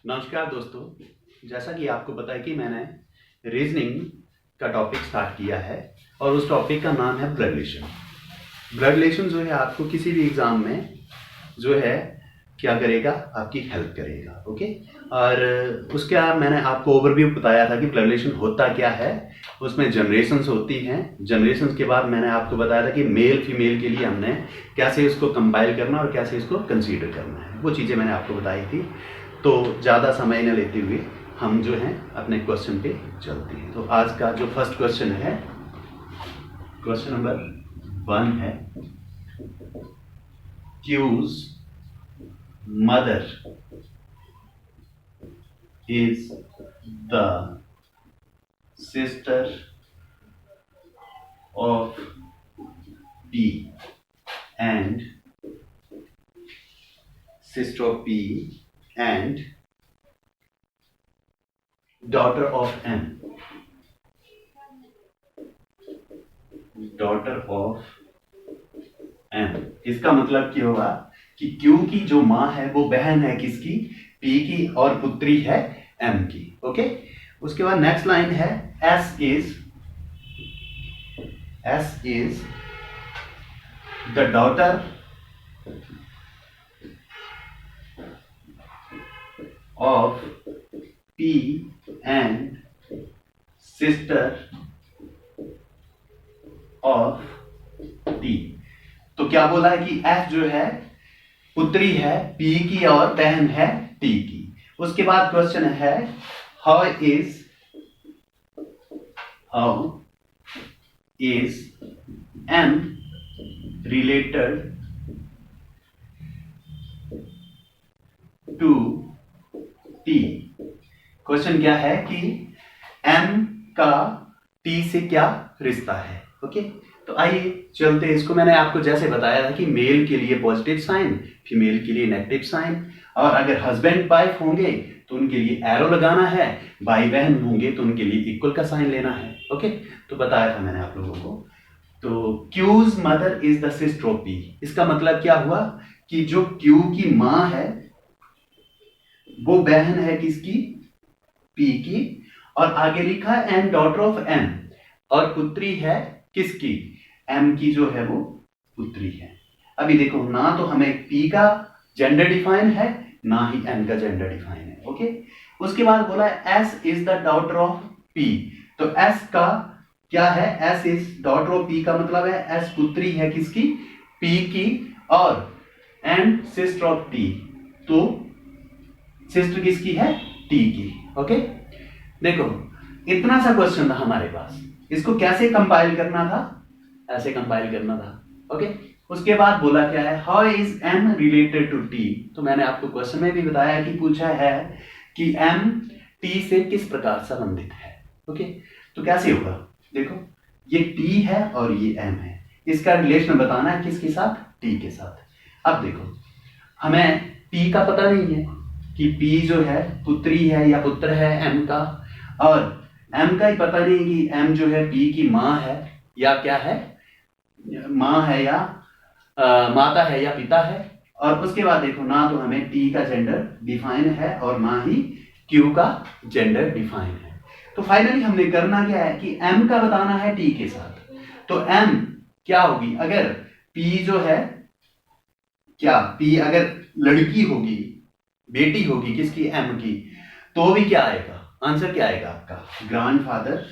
नमस्कार दोस्तों, जैसा कि आपको पता है कि मैंने रीजनिंग का टॉपिक स्टार्ट किया है और उस टॉपिक का नाम है ब्लड रिलेशन। ब्लड रिलेशन जो है आपको किसी भी एग्जाम में जो है क्या करेगा, आपकी हेल्प करेगा। ओके, और उसका मैंने आपको ओवरव्यू बताया था कि ब्लड रिलेशन होता क्या है। उसमें जनरेशन्स होती हैं। जनरेशन्स के बाद मैंने आपको बताया था कि मेल फीमेल के लिए हमने कैसे इसको कंपाइल करना और कैसे इसको कंसीडर करना है, वो चीज़ें मैंने आपको बताई थी। तो ज़्यादा समय न लेते हुए हम जो हैं अपने क्वेश्चन पे चलते हैं। तो आज का जो फर्स्ट क्वेश्चन है, क्वेश्चन नंबर 1 है, Q's mother is the sister of P and sister of P and daughter of M. daughter of M इसका मतलब क्या होगा कि Q की जो माँ है वो बहन है किसकी, P की, और पुत्री है M की। ओके, उसके बाद नेक्स्ट लाइन है S is the daughter of P and sister of T। तो क्या बोला है कि F जो है पुत्री है P की और बहन है T की। उसके बाद क्वेश्चन है how is M related to T। Question क्या है कि M का T से क्या रिश्ता है। ओके, तो आइए चलते हैं इसको। मैंने आपको जैसे बताया था कि मेल के लिए पॉजिटिव साइन, फीमेल के लिए नेगेटिव साइन, और अगर हस्बैंड वाइफ होंगे तो उनके लिए एरो लगाना है, भाई बहन होंगे तो उनके लिए इक्वल का साइन लेना है। ओके, तो बताया था मैंने आप लोगों को। तो Q's mother is the sister of P, इसका मतलब क्या हुआ कि जो क्यू की मां है वो बहन है किसकी, पी की, और आगे लिखा है एंड डॉटर ऑफ एम, और पुत्री है किसकी, एम की जो है वो पुत्री है। अभी देखो, ना तो हमें पी का जेंडर डिफाइन है ना ही एम का जेंडर डिफाइन है। ओके, उसके बाद बोला S is the daughter of P. तो एस का क्या है, S is daughter of P का मतलब है एस पुत्री है किसकी, पी की, और एंड सिस्टर ऑफ टी, तो सिस्टर किसकी है, टी की। ओके, देखो इतना सा क्वेश्चन था हमारे पास, इसको कैसे कंपाइल करना था, ऐसे कंपाइल करना था। ओके, उसके बाद बोला क्या है, how is M related to T. तो मैंने आपको क्वेश्चन में भी बताया कि पूछा है कि एम टी से किस प्रकार संबंधित है। ओके, तो कैसे होगा, देखो ये टी है और ये एम है, इसका रिलेशन बताना है किसके साथ, टी के साथ। अब देखो हमें पी का पता नहीं है कि पी जो है पुत्री है या पुत्र है एम का, और एम का ही पता नहीं कि एम जो है पी की माँ है या क्या है, माँ है या माता है या पिता है। और उसके बाद देखो, ना तो हमें टी का जेंडर डिफाइन है और ना ही क्यू का जेंडर डिफाइन है। तो फाइनली हमने करना क्या है कि एम का बताना है टी के साथ। तो एम क्या होगी, अगर पी जो है, क्या पी अगर लड़की होगी, बेटी होगी किसकी, एम की, तो भी क्या आएगा, आंसर क्या आएगा आपका, ग्रैंडफादर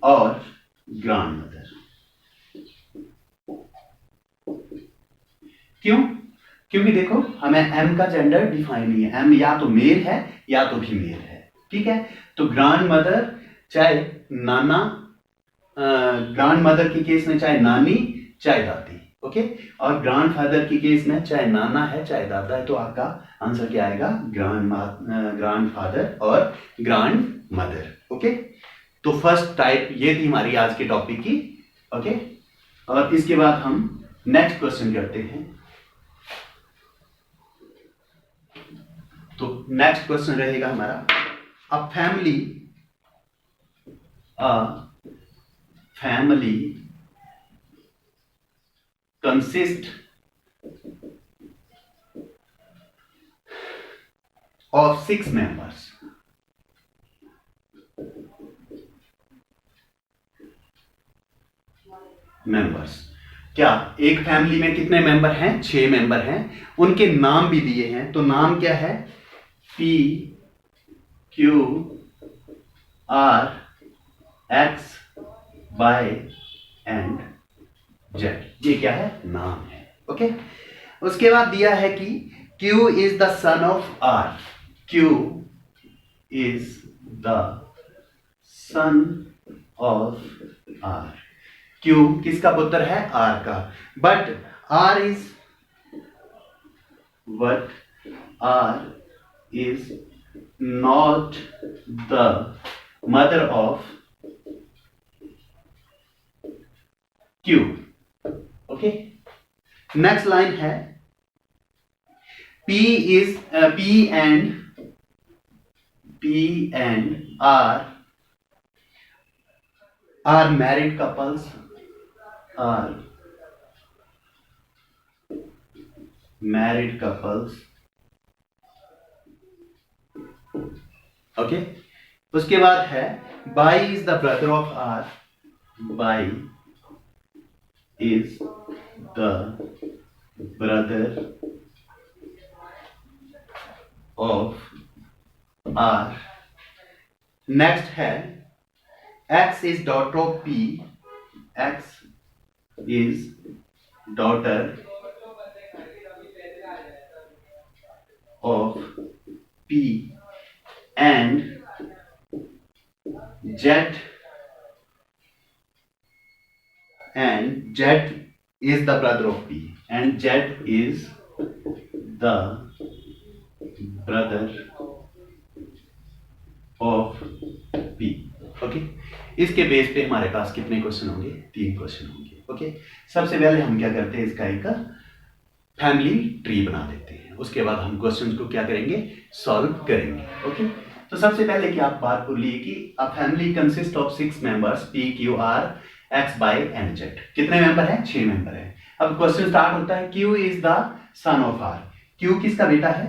और ग्रैंडमदर। क्यों, क्योंकि देखो हमें एम का जेंडर डिफाइन नहीं है, एम या तो मेल है या तो फीमेल है। ठीक है, तो ग्रैंडमदर चाहे नाना, ग्रैंडमदर के केस में चाहे नानी चाहे दादी। ओके, और ग्रैंडफादर के केस में चाहे नाना है चाहे दादा है, तो आपका आंसर क्या आएगा, ग्रैंडफादर और ग्रैंडमदर। ओके, तो फर्स्ट टाइप ये थी हमारी आज के टॉपिक की। ओके, और इसके बाद हम नेक्स्ट क्वेश्चन करते हैं। तो नेक्स्ट क्वेश्चन रहेगा हमारा, a family consist of 6 members. क्या एक फैमिली में कितने मेंबर हैं? 6 मेंबर हैं। उनके नाम भी दिए हैं, तो नाम क्या है? P, Q, R, X, Y and Z। ये क्या है? नाम है। ओके। उसके बाद दिया है कि Q is the son of R। Q is the son of R। Q किसका पुत्र है? R का। But R is not the mother of Q। Okay. Next line है P and R are married couples। Okay. उसके बाद है Y is the brother of R. Y is the brother of R. Next है X is daughter of P। X is daughter of P and Z is the brother of P and Z is the brother of P। Okay. इसके base पे हमारे पास कितने question होंगे? 3 question होंगे। Okay. सबसे पहले हम क्या करते हैं, इसका एक फैमिली ट्री बना देते हैं। उसके बाद हम क्वेश्चन को क्या करेंगे? सॉल्व करेंगे। ओके। तो सबसे पहले की आप बात बोलिए कि a family consist of 6 members P, Q, R, X, Y and Z। कितने मेंबर हैं? 6 मेंबर हैं। अब क्वेश्चन स्टार्ट होता है Q is the son of R। Q किसका बेटा है?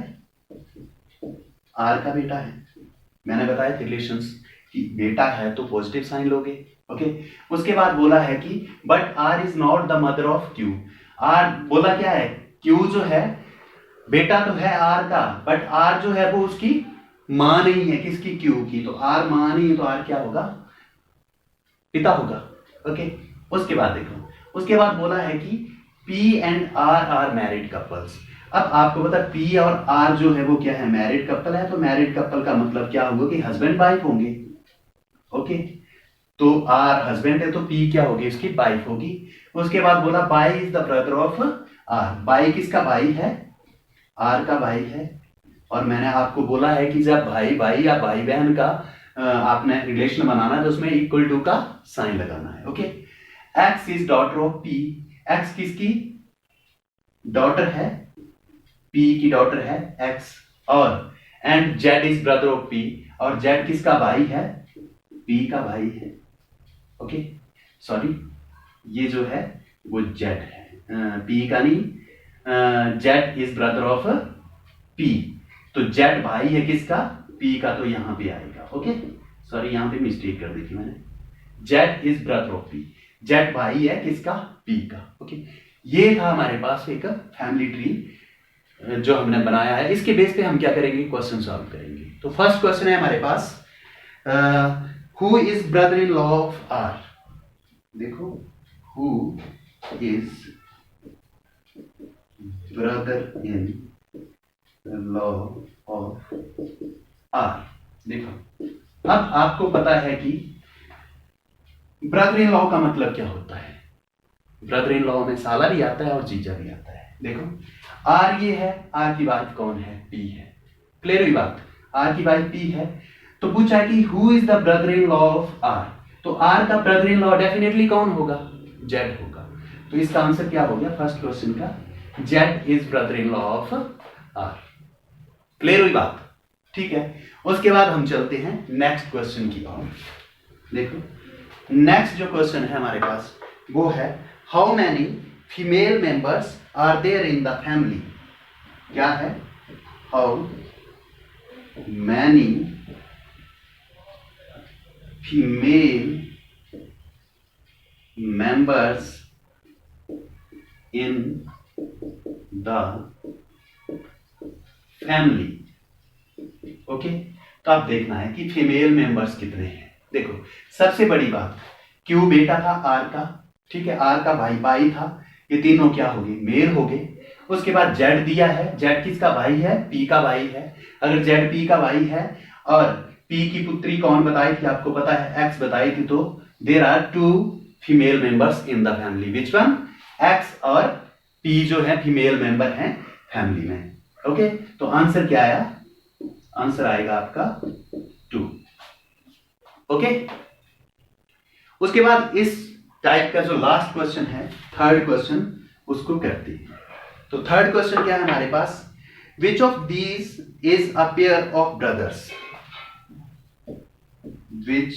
R का बेटा है। मैंने बताया रिलेशंस कि बेटा है तो पॉजिटिव साइन लोगे। ओके। उसके बाद बोला है कि but R is not the mother of Q। R बोला क्या है? Q जो है बेटा तो है R का, बट R जो है वो उसकी मां नहीं है। किसकी? Q की। तो R मां नहीं है तो R क्या होगा? पिता होगा। ओके। उसके बाद देखो, उसके बाद बोला है कि P and R are married couples. अब आपको पता P और R जो है वो क्या है? मैरिड कपल है। तो मैरिड कपल का मतलब क्या होगा कि हस्बैंड वाइफ होंगे। ओके। तो R हस्बैंड है तो P क्या होगी? उसकी वाइफ होगी। उसके बाद बोला by is the brother of R। By किसका भाई है? R का भाई है। और मैंने आपको बोला है कि जब भाई भाई या भाई बहन का आपने रिलेशन बनाना है तो उसमें इक्वल टू का साइन लगाना है। Okay. X is daughter of P। X किसकी डॉटर है? P की डॉटर है X। और and Z is brother of P। और Z किसका भाई है? P का भाई है। ओके। सॉरी, ये जो है वो Z है, P का नहीं। Z is brother of P। तो Z भाई है किसका? P का। तो यहां पे आएगा। ओके। सॉरी, यहां पे मिस्टेक कर दी थी मैंने। Z is brother of P। Z भाई है किसका? P का। ओके। ये था हमारे पास एक फैमिली ट्री जो हमने बनाया है। इसके बेस पे हम क्या करेंगे? क्वेश्चन सॉल्व करेंगे। तो फर्स्ट क्वेश्चन है हमारे पास, who is brother in law of R. देखो, who is brother in law of R. देखो, अब आपको पता है कि ब्रदर इन लॉ का मतलब क्या होता है। ब्रदर इन लॉ में साला भी आता है और जीजा भी आता है। देखो, आर ये है, आर की वाइफ कौन है? P है। क्लियर हुई बात? आर की वाइफ P है। तो पूछा है कि who is the brother in law of R. तो आर का ब्रदर इन लॉ डेफिनेटली कौन होगा? Z होगा। तो इसका आंसर क्या हो गया फर्स्ट क्वेश्चन का? Z is brother in law of R. Clear हुई बात? ठीक है। उसके बाद हम चलते हैं नेक्स्ट क्वेश्चन की ओर। देखो, नेक्स्ट जो क्वेश्चन है हमारे पास वो है, how many female members are there in the family? क्या है? How many female members in the family? Okay, तो आप देखना है कि फीमेल मेंबर्स कितने हैं। देखो सबसे बड़ी बात, क्यू बेटा था आर का, ठीक है, आर का भाई बाई था, ये तीनों क्या हो गए? मेल हो गए। उसके बाद जेड दिया है, जेड किसका भाई है? पी का भाई है। अगर जेड पी का भाई है और पी की पुत्री कौन बताई थी? आपको पता है, एक्स बताई थी। तो there are two female members in the family. Which one? X और पी जो है फीमेल मेंबर हैं फैमिली में। ओके, तो आंसर क्या आया? आंसर आएगा आपका 2। ओके, उसके बाद इस टाइप का जो लास्ट क्वेश्चन है, थर्ड क्वेश्चन, उसको करते हैं। तो थर्ड क्वेश्चन क्या है हमारे पास? Which of these is a pair of brothers? Which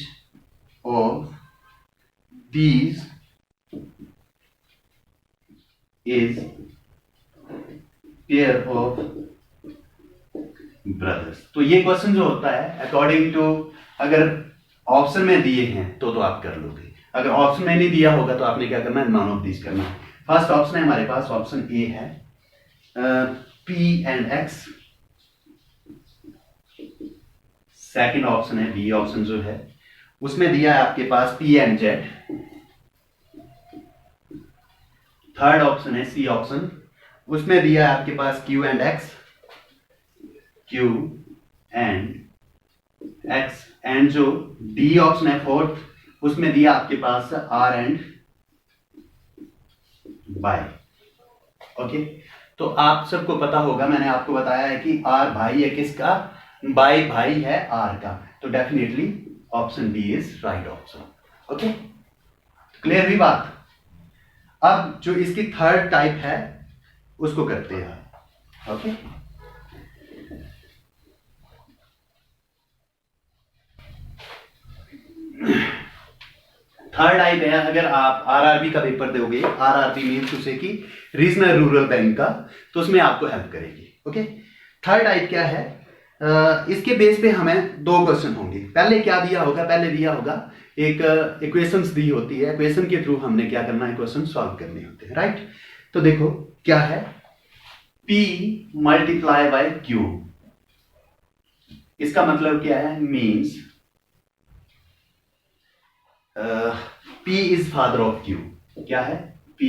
of these is pair of brothers। तो ये क्वेश्चन जो होता है अकॉर्डिंग टू, अगर ऑप्शन में दिए हैं तो आप कर लोगे, अगर ऑप्शन में नहीं दिया होगा तो आपने क्या करना है? नॉन ऑफ दिस करना है। फर्स्ट ऑप्शन है हमारे पास, ऑप्शन ए है P and X. Second option है बी ऑप्शन जो है, उसमें दिया है आपके पास P and Z. Third option है सी ऑप्शन, उसमें दिया है आपके पास Q and X, Q and X. And जो डी ऑप्शन है फोर्थ, उसमें दिया आपके पास आर एंड वाई। ओके, तो आप सबको पता होगा, मैंने आपको बताया है कि आर भाई है किसका? बाई भाई है आर का। तो definitely option B is right option. Okay, clear हुई बात? अब जो इसकी थर्ड टाइप है उसको करते हैं। ओके, थर्ड टाइप है, अगर आप आरआरबी का पेपर दोगे, आरआरबी मीन्स उसे कि रीजनल रूरल बैंक का, तो उसमें आपको हेल्प करेगी। ओके, थर्ड टाइप क्या है? इसके बेस पे हमें दो क्वेश्चन होंगे। पहले क्या दिया होगा? पहले दिया होगा एक इक्वेशंस दी होती है, इक्वेशन के थ्रू हमने क्या करना है? क्वेश्चन सॉल्व करने होते हैं, राइट? तो देखो क्या है, P मल्टीप्लाई बाय Q। इसका मतलब क्या है? Means P is father of Q। क्या है? P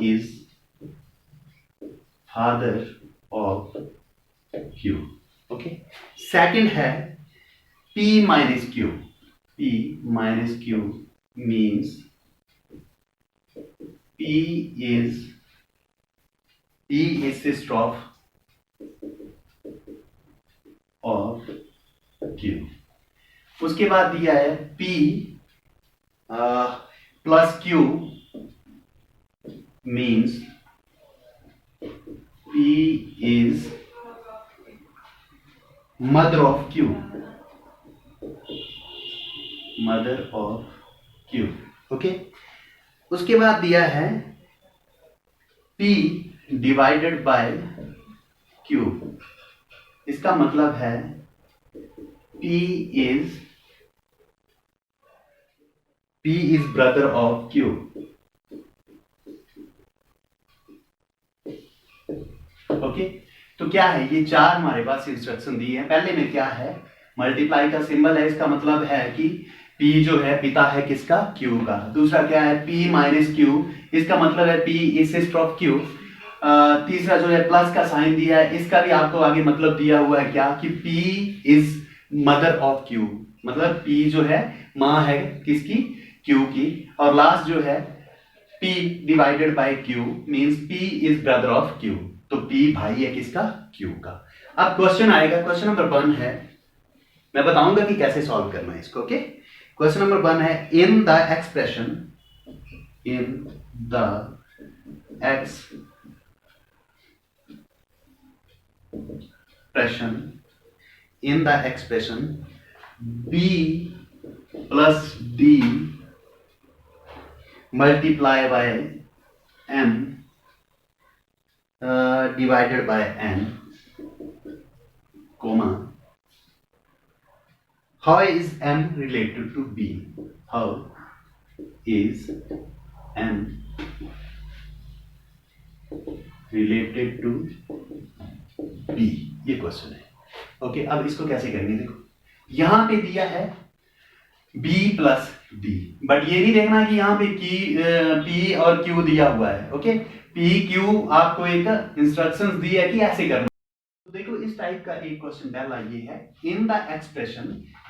is father of Q। Okay, second है P minus Q। P minus Q means P is sister of Q। उसके बाद दिया है P plus Q means P is mother of Q। Mother of Q। Okay, उसके बाद दिया है P divided by Q। इसका मतलब है P is brother of Q। Okay, तो क्या है? ये चार हमारे पास इंस्ट्रक्शन दी है। पहले में क्या है? मल्टीप्लाई का सिंबल है, इसका मतलब है कि P जो है पिता है किसका? Q का। दूसरा क्या है? P माइनस Q, इसका मतलब है P is sister of Q। तीसरा जो है प्लस का साइन दिया है, इसका भी आपको आगे मतलब दिया हुआ है क्या? कि P is mother of Q, मतलब P जो है माँ है किसकी? Q की। और लास्ट जो है P divided by Q means P is brother of Q। तो P भाई है किसका? Q का। अब क्वेश्चन आएगा, क्वेश्चन नंबर 1 है, मैं बताऊंगा कि कैसे सॉल्व करना है इसको। ओके, क्वेश्चन नंबर 1 है in the expression B plus D multiply by M divided by n, comma, how is m related to b? How is m related to b? ये क्वेश्चन है। ओके, अब इसको कैसे करेंगे, देखो यहां पे दिया है b प्लस d, बट ये नहीं देखना कि यहाँ पे p और q दिया हुआ है। ओके, p q आपको एक इंस्ट्रक्शंस दी है कि ऐसे करना। तो देखो इस टाइप का एक क्वेश्चन पहला ये है, in the expression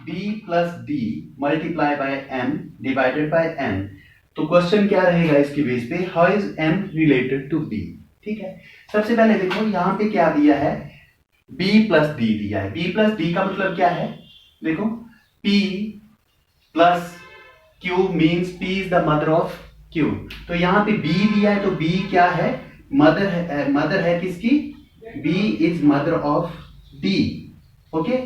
b plus d multiply by m divided by n। तो क्वेश्चन क्या रहेगा इसकी बेस पे, how is m related to b। ठीक है, सबसे पहले देखो यहाँ पे क्या दिया है, b प्लस d दिया है। b प्लस d का मतलब क्या है, देखो p plus q means p is the mother of q। तो यहाँ पे b दिया है, तो b क्या है, मदर है किसकी, b is mother of d। Okay,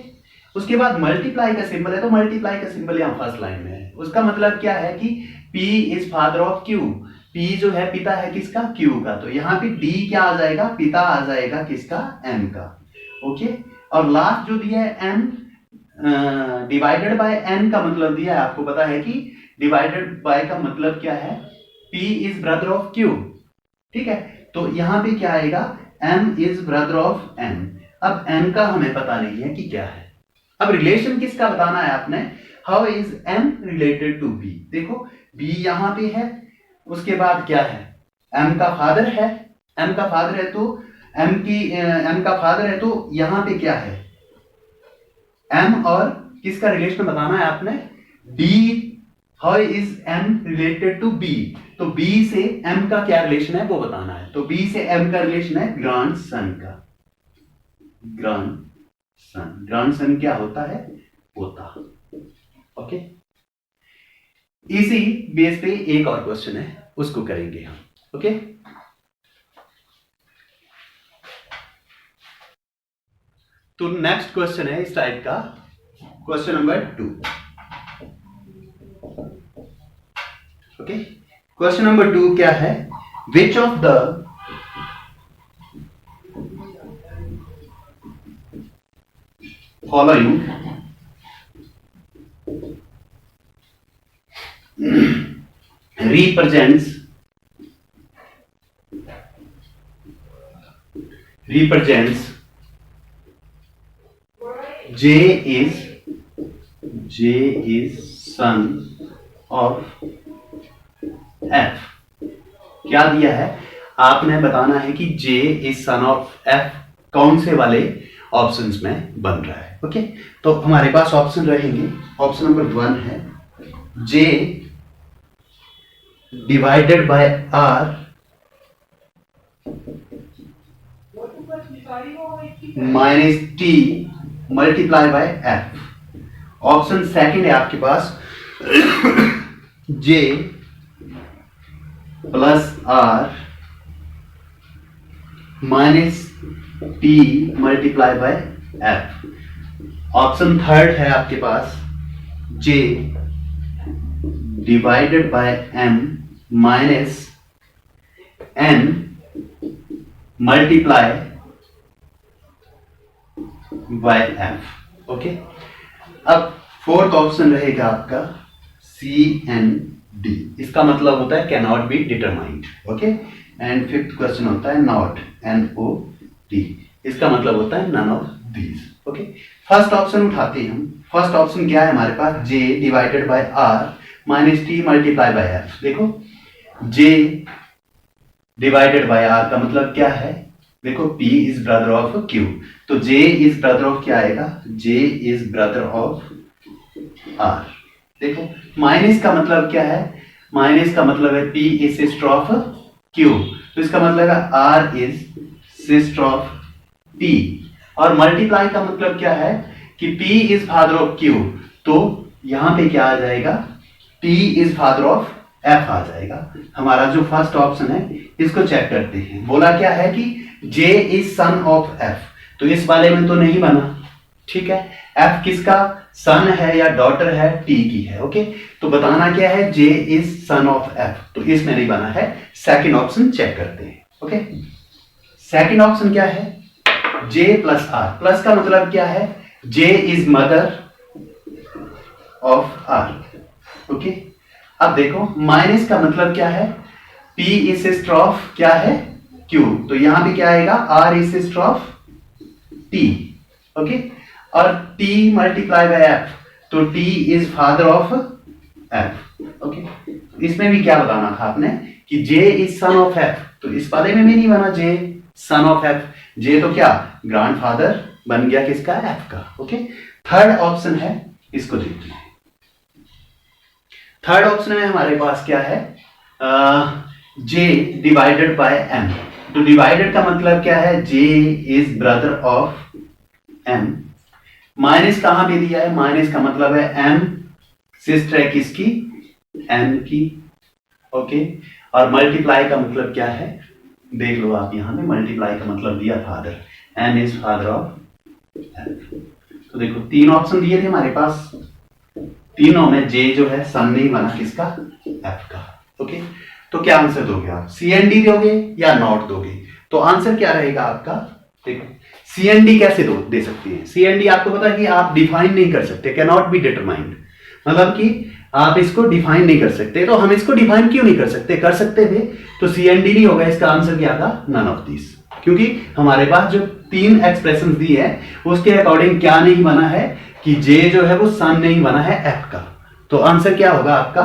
उसके बाद मल्टीप्लाई का सिंबल है, तो मल्टीप्लाई का सिंबल यहाँ फर्स्ट लाइन में है। उसका मतलब क्या है कि p is father of q, p जो है पिता है किसका, q का। तो यहाँ पे d क्या आ जाएगा, पिता आ जाएगा किसका, m का। ओके, और लास्ट जो दिया है m डिवाइडेड बाय n का मतलब दिया है, आपको पता है कि डिवाइडेड बाय का मतलब क्या है, p is brother of q। ठीक है, तो यहाँ पे क्या आएगा, m is brother of n। अब m का हमें पता नहीं है कि क्या है। अब रिलेशन किसका बताना है आपने, how is m related to b। देखो b यहाँ पे है, उसके बाद क्या है, m का फादर है, m का फादर है तो m का फादर है, तो यहाँ पे क्या है, m और किसका रिलेशन बताना है आपने, d, how is m related to b। तो b से m का क्या रिलेशन है वो बताना है। तो b से m का रिलेशन है ग्रैंड सन का। ग्रैंड सन क्या होता है, पोता। ओके, इसी बेस पे एक और क्वेश्चन है, उसको करेंगे हम। ओके, तो नेक्स्ट क्वेश्चन है इस टाइप का, question number 2। Okay, question number 2 क्या है, which of the following represents J is son of F। क्या दिया है, आपने बताना है कि J is son of F कौन से वाले ऑप्शंस में बन रहा है। ओके, तो हमारे पास ऑप्शन रहेंगे, ऑप्शन नंबर 1 है J divided by R minus T multiply by F। Option second है आपके पास J plus R minus T multiply by F। Option third है आपके पास J divided bye M minus N multiply by F। Okay, अब fourth option रहेगा आपका CND। इसका मतलब होता है can not be determined. Okay, and fifth question होता है नॉट, NOT। इसका मतलब होता है none of these. Okay, first option उठाते हैं हम। फर्स्ट ऑप्शन क्या है हमारे पास, J divided by R minus T multiply by F। देखो J डिवाइडेड बाय R का मतलब क्या है, देखो P is brother of Q, तो J इज ब्रदर ऑफ क्या आएगा, J is brother of R। देखो माइनस का मतलब क्या है, माइनस का मतलब है P is sister of Q, तो इसका मतलब है R is sister of P। और मल्टीप्लाई का मतलब क्या है कि P is father of Q, तो यहां पे क्या आ जाएगा, P is father of F आ जाएगा। हमारा जो फर्स्ट ऑप्शन है इसको चेक करते हैं। बोला क्या है कि J is son of F, तो इस वाले में तो नहीं बना। ठीक है, F किसका सन है या डॉटर है, T की है। ओके, तो बताना क्या है, J is son of F, तो इसमें नहीं बना है। सेकंड ऑप्शन चेक करते हैं। ओके, सेकंड ऑप्शन क्या है, J प्लस R। प्लस का मतलब क्या है, J is mother of R। Okay, अब देखो माइनस का मतलब क्या है, P इज सिस्टर ऑफ क्या है, Q। तो यहां भी क्या आएगा, R is sister of T। Okay, और T मल्टीप्लाई बाय F, तो T is father of F। Okay, इसमें भी क्या बताना था आपने कि J is son of F, तो इस वाले में भी नहीं बना J son of F। J तो क्या ग्रैंडफादर बन गया किसका, F का। ओके, थर्ड ऑप्शन है, इसको देखते हैं। थर्ड ऑप्शन में हमारे पास क्या है, J डिवाइडेड बाय M। तो डिवाइडेड का मतलब क्या है, J is brother of M। Minus कहां पे दिया है, माइनस का मतलब है M सिस्टर है किसकी, M की। ओके, और मल्टीप्लाई का मतलब क्या है, देख लो आप, यहां में मल्टीप्लाई का मतलब दिया father, M is father of F। तो देखो तीन ऑप्शन दिए थे हमारे पास, तीनों में J जो है सन नहीं बना किसका, F का। ओके, तो क्या आंसर दोगे आप, CND दोगे या नॉट दोगे। तो आंसर क्या रहेगा आपका, देखो CND कैसे दे सकते हैं। CND आपको पता है कि आप डिफाइन नहीं कर सकते, कैन नॉट बी डिटरमाइंड, मतलब कि आप इसको डिफाइन नहीं कर सकते। तो हम इसको डिफाइन क्यों नहीं कर सकते, कर सकते थे तो CND नहीं होगा। इसका आंसर क्या था, नन ऑफ दिस, क्योंकि हमारे पास जो तीन एक्सप्रेशन दी है उसके अकॉर्डिंग क्या नहीं बना है कि J जो है वो सन नहीं बना है F का। तो आंसर क्या होगा आपका,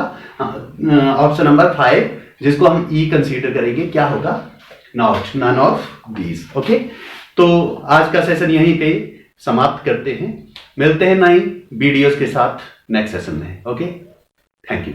ऑप्शन नंबर 5, जिसको हम E कंसीडर करेंगे, क्या होगा, not, none of these. Okay, तो आज का सेशन यहीं पे समाप्त करते हैं, मिलते हैं नई वीडियोस के साथ नेक्स्ट सेशन में। Okay, thank you.